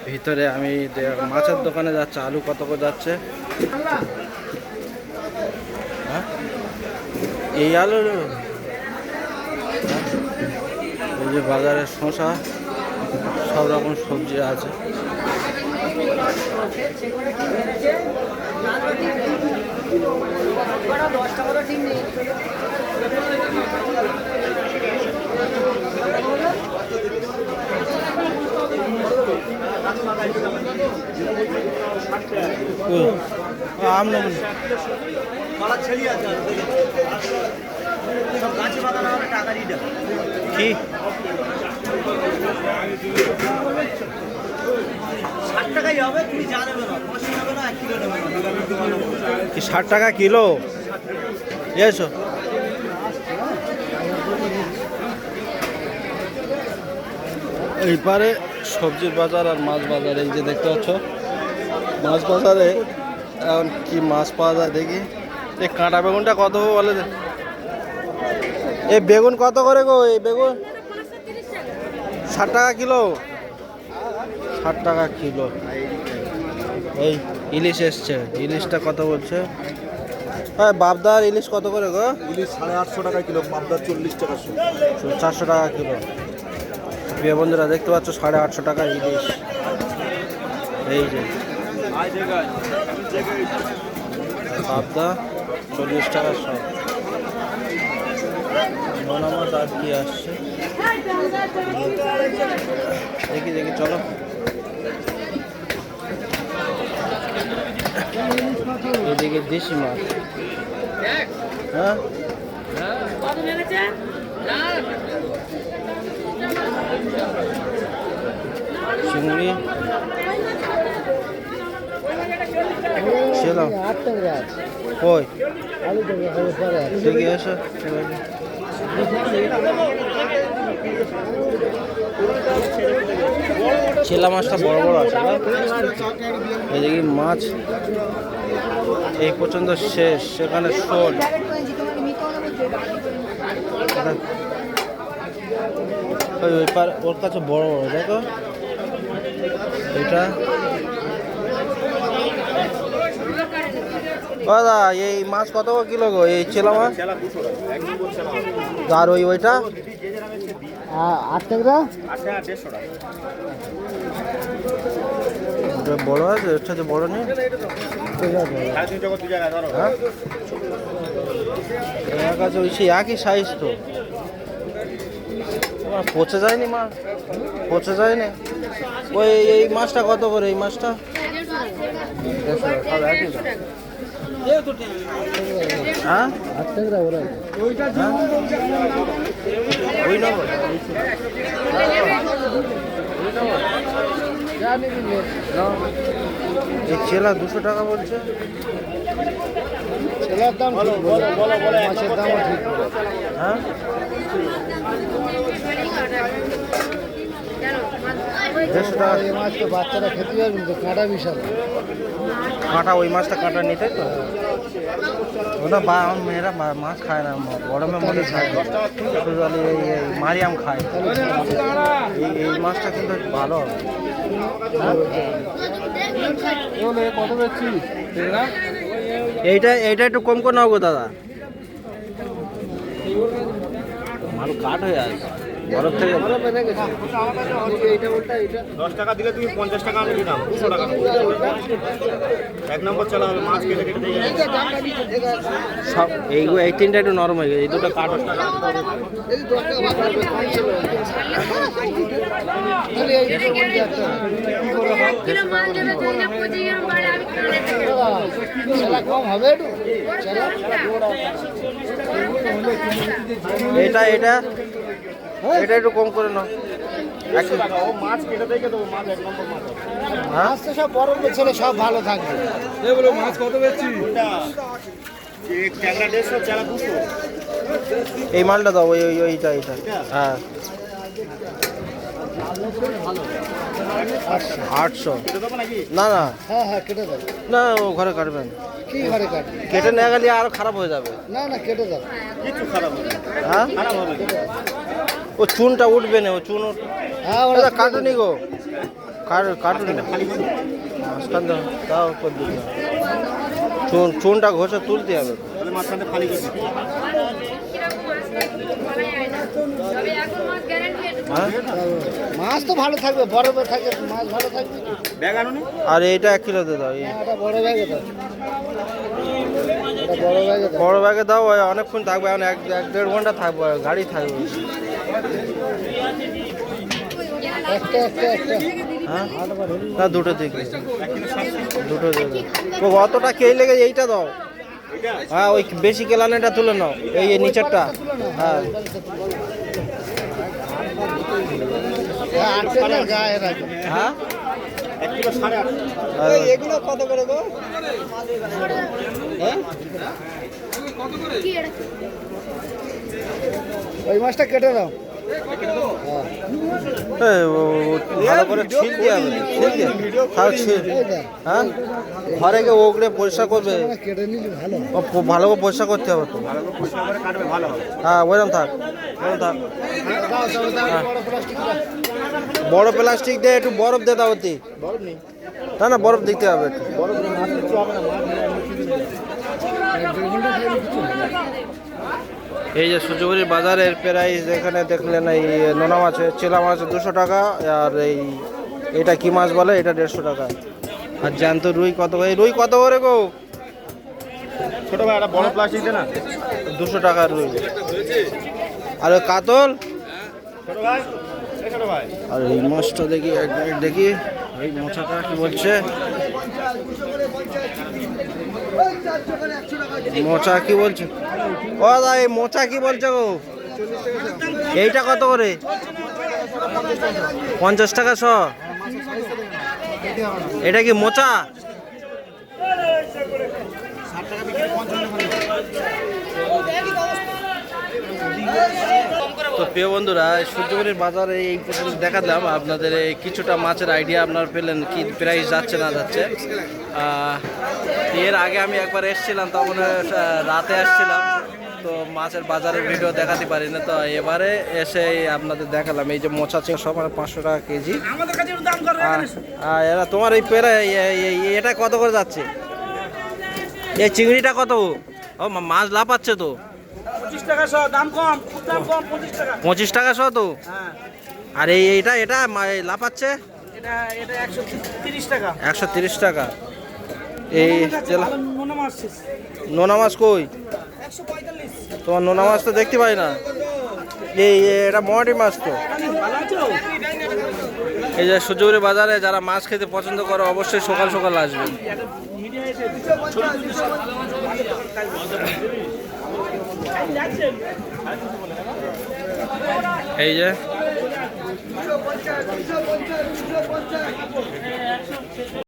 ভিতরে আমি মাছের দোকানে যাচ্ছে। আলু কত করে যাচ্ছে? হ্যাঁ, এই আলু, এই যে বাজারে শসা, সব রকম সবজি আছে। আম নেবেন? কি 60 টাকা কিলো? এসো, এইপারে সবজির বাজার আর মাছ বাজার। এই যে দেখতে পাচ্ছ মাছ বাজারে এখন কি মাছ পাওয়া যায় দেখি। এই কাঁটা বেগুনটা কত বলে? এই বেগুন কত করে গো? এই বেগুন 60 টাকা কিলো। 60 টাকা কিলো। এই ইলিশ এসছে, ইলিশটা কত বলছে? হ্যাঁ, বাবদার ইলিশ কত করে গো? ইলিশ 850 টাকা কিলো, পাবদার 40 টাকা। 400 টাকা কিলো। প্রিয় বন্ধুরা দেখতে পাচ্ছ 850 টাকা ইলিশ। এই যে পাবদা 40 টাকা সব। নোনা মাছ আর কি আসছে দেখি দেখি, চলো। এদিকে দেশি মাছ। হ্যাঁ, চিংড়ি ছিলাম কই দেখি এসো। ছেলা মাছটা বড় বড় আছে। এদিকে মাছ এই পর্যন্ত শেষ, সেখানে শোল। ওই পার ওর কাছে বড় বড় দেখো। এটা দাদা এই মাছ কত কিলো গো? এই ছেলা মাছ আর ওইটা 8 টাকা। বড় আছে, এর সাথে বড় নেই। আমার কাছে ওই সেই একই সাইজ তো। পচে যায়নি মাছ? পচে যায়নি? ওই এই মাছটা কত করে? এই মাছটা 150 সব একই দাম। হ্যাঁ, 8 টাকা ওরা। ওই নেব। এই ছেলা 200 টাকা বলছে। ছেলার দাম মাছের দামও ঠিক। হ্যাঁ, 150 টাকা। এই মাছ তো বাচ্চারা খেতে পারবেন তো, কাঁটা বিশাল। কাঁটা, ওই মাছটা কাঁটা নিতে তো ওটা আমার মেয়েরা মাছ খায় না, গরমের মধ্যে খায়। এই মারিয়াম খায়। এই মাছটা কিন্তু ভালো হবে। কত বেচছি? এইটা একটু কম করে নাও গো দাদা। মাল কাট হয়ে আছে বরফ থেকে। 10 টাকা দিলে তুমি 50 টাকা আমি দিলাম, 200 টাকা। এক নম্বর চালা হবে, মাছ কেটে কেটে দিয়ে সব এই তিনটা একটু নরম হয়ে গেছে, এই দুটো কাট। এটা এটা এটা একটু কম করে নাও। মাছ কেটে দেখে দেবো, মাছ এক নম্বর মাছ। মাছ তো সব বড় ছেলে সব ভালো থাকবে। মাছ কত বেচছি? ট্যাংরা 150, চালা 200। এই মালটা দাও, এইটা। হ্যাঁ, 800। না না, হ্যাঁ হ্যাঁ কেটে দাও। না, ও ঘরে কাটবেন। কি ঘরে কাটবে? কেটে নিয়ে গেলে আরো খারাপ হয়ে যাবে। না না, কেটে দাও। কিছু খারাপ হবে? হ্যাঁ, খারাপ হবে। ও চুনটা উঠবে না, ও চুন। হ্যাঁ, ওটা কাটুনি গো। কাটুন না খালি করে মাঝখান দাও দাও করে দিতে হবে। চুনটা ঘষে তুলতে হবে। তাহলে মাঝখানে খালি করে দিতে হ্যাঁ মাছ তো ভালো থাকবে, বরফে থাকে মাছ ভালো থাকবে। ব্যাগ আনো নি আর এইটা 1 কিলো দিয়ে দাও। এটা বড় ব্যাগে দাও, এটা বড় ব্যাগে দাও। বড় ব্যাগে দাও, ওই অনেকক্ষণ থাকবে, এখন 1-1.5 ঘন্টা থাকবে, গাড়ি থাকবে। একটা একটা একটা হ্যাঁ না দুটো দিকে দুটো দিয়ে দাও। অতটা কে লেগে এইটা দাও। হ্যাঁ ওই বেশি কেলানেটা তুলে নাও, এই নিচেরটা। হ্যাঁ আটটা গায়ে রাখবে। হ্যাঁ 1 কিলো 8.5 এগুলো কত করে গো? হ্যাঁ ওই মাছটা কেটে দাও। ভালো করে ছিল দিয়ে হবে, ছিল দিয়ে তাও ছিল। হ্যাঁ ঘরে গিয়ে ওগুলো পরিষ্কার করবে, কেটে নিলে ভালো। ভালো করে পরিষ্কার করতে হবে তো। ভালো করে পরিষ্কার করে কাটবে ভালো হবে হ্যাঁ ওইরকম থাক, ওইরকম থাক। দাও দাও দাও, বড় প্লাস্টিক দাও। বড় প্লাস্টিক দিয়ে একটু বরফ দিয়ে দাও অতি। বরফ নেই না না বরফ দিতে হবে একটু। বরফ নেই মাছ কিছু হবে না মাছ এই যে সূর্যপুরির বাজারের প্রাইস এখানে দেখলেন, এই নোনা মাছের চেলা মাছ 200 টাকা, আর এটা কি মাছ বলে, এটা 150 টাকা। আর জ্যান্ত রুই কত করে? রুই কত করে গো? ছোট ভাই একটা বড় প্লাস্টিক দে না 200 টাকার রুই। আর ওই কাতল, ছোট ভাই এই ছোট ভাই আর এই মাছটা দেখি এক মিনিট দেখি, এই মোচাটা কি বলছে? মোচা কি বলছে? ও দা এই মোচা কি বলছে গো? এইটা কত করে? 50 টাকা শ। এটা কি মোচা? তো প্রিয় বন্ধুরা, সূর্যপুরের বাজারে এই পর্যন্ত দেখালাম আপনাদের, এই কিছুটা মাছের আইডিয়া আপনারা পেলেন কি প্রাইস যাচ্ছে না যাচ্ছে। এর আগে আমি একবার এসেছিলাম, তখন রাতে আসছিলাম, তো মাছের বাজারের ভিডিও দেখাতে পারি না। তো এবারে এসে আপনাদের দেখালাম এই যে মোচা চিংড়ি সব 500 টাকা কেজি। আর এরা তোমার এই এটা কত করে যাচ্ছে? এই চিংড়িটা কত? ও মাছ লাফাচ্ছে তো। 25 টাকা শ, দাম কম, খুব দাম কম, 25 টাকা। 25 টাকা শ তো। হ্যাঁ, আর এটা লাফাচ্ছে এটা 130 টাকা। 130 টাকা। এই নোনা মাছ নোনা মাছ কই? 145। তোমার নোনা মাছ তো দেখতে পাই না। এটা মোয়াটি মাছ তো। ভালো আছো? এই যে সূর্যপুরি বাজারে যারা মাছ খেতে পছন্দ করে অবশ্যই সকাল সকাল আসবেন। এই যে